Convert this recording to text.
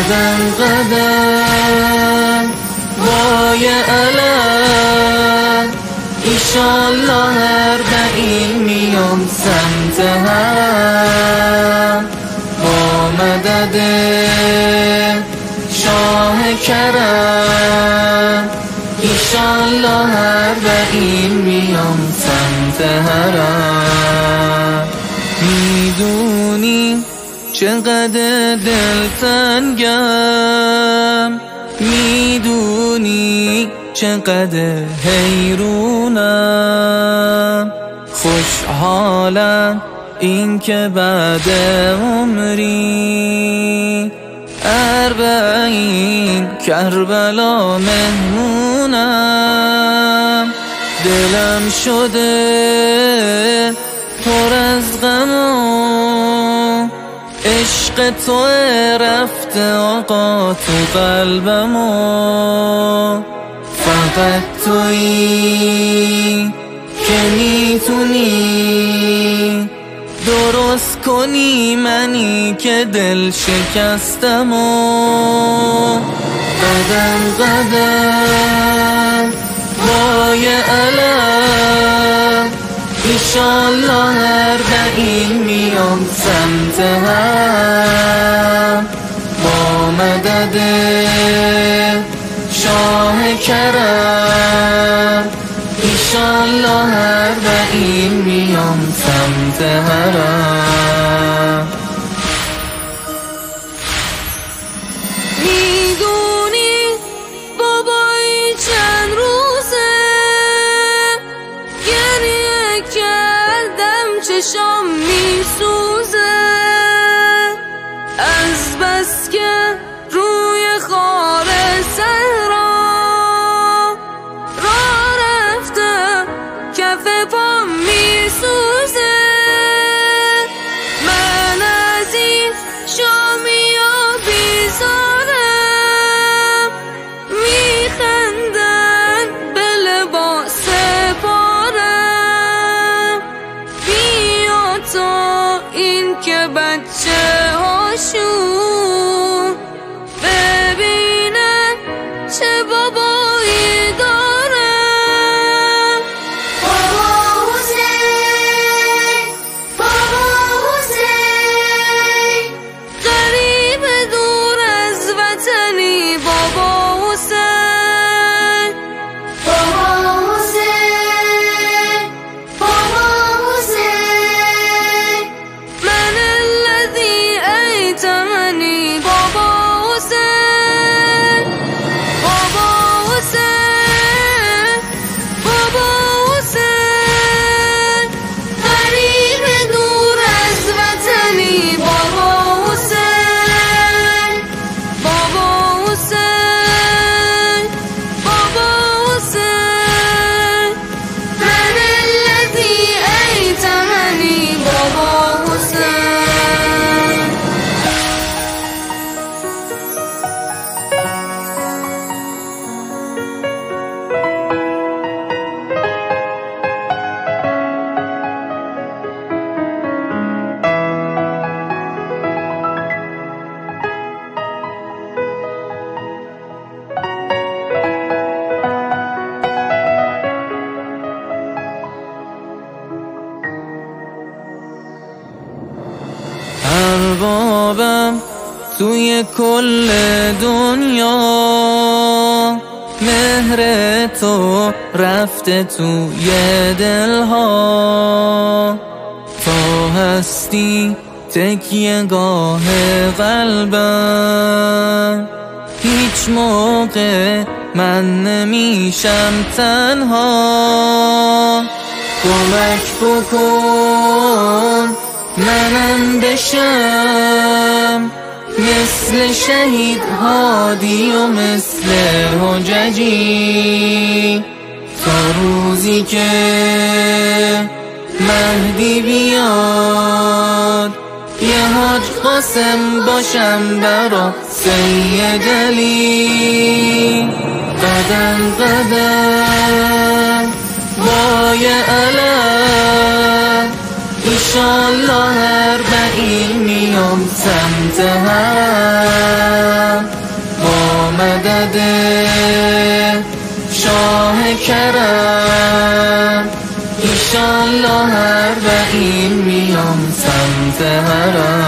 قدم قدم وای علم، ایشالله اربعین میام سمت هم، با مدد شاه کرم، ایشالله اربعین میام سمت حرم. میدونی چقدر دلتنگم، میدونی چقدر حیرونم، خوشحالم این که بعد عمری اربعین کربلا مهمونم. دلم شده پر از غم و عشق تو رفته آقا تو قلبم و فقط تویی که میتونی درست کنی منی که دل شکستم و قدم قدم وای علم، ایشالله اربعین میام سمت هم، با مدد شاه کرم، ایشالله اربعین میام سمت حرم. میدونی بابایی چند روزه گریه کردم چشام میسوزه، از بس که روی خار صحرا راه رفتم کف پام میسوزه. من از این شامی و بیزارم، میخندن به لباس پارم، بیا تا این که بچه هاشون ببینن چه بابایی دارم. بابا حسین، بابا حسین، غریب دور از وطنی بابا حسین. بابا حسین، بابا حسین، من الذي ایتمنی بابا حسین. بابا حسین، بابا حسین، غریب دور از وطنی بابا حسین. بابا حسین، بابا حسین، من الذی ایتمنی بابا حسین. اربابم توی کل دنیا، مهر تو رفته توی دلها، تو هستی تکیه گاه قلبم، هیچ موقع من نمیشم تنها، کمک بکن منم بشم مثل شهید هادی و مثل حججی، تا روزی که مهدی بیاد یه حاج قاسم باشم برا سید علی. قدم قدم وای علم، ایشالله اربعین میام سمت هم، مدد شاه کرم ایشالله 40 میام سمت حرم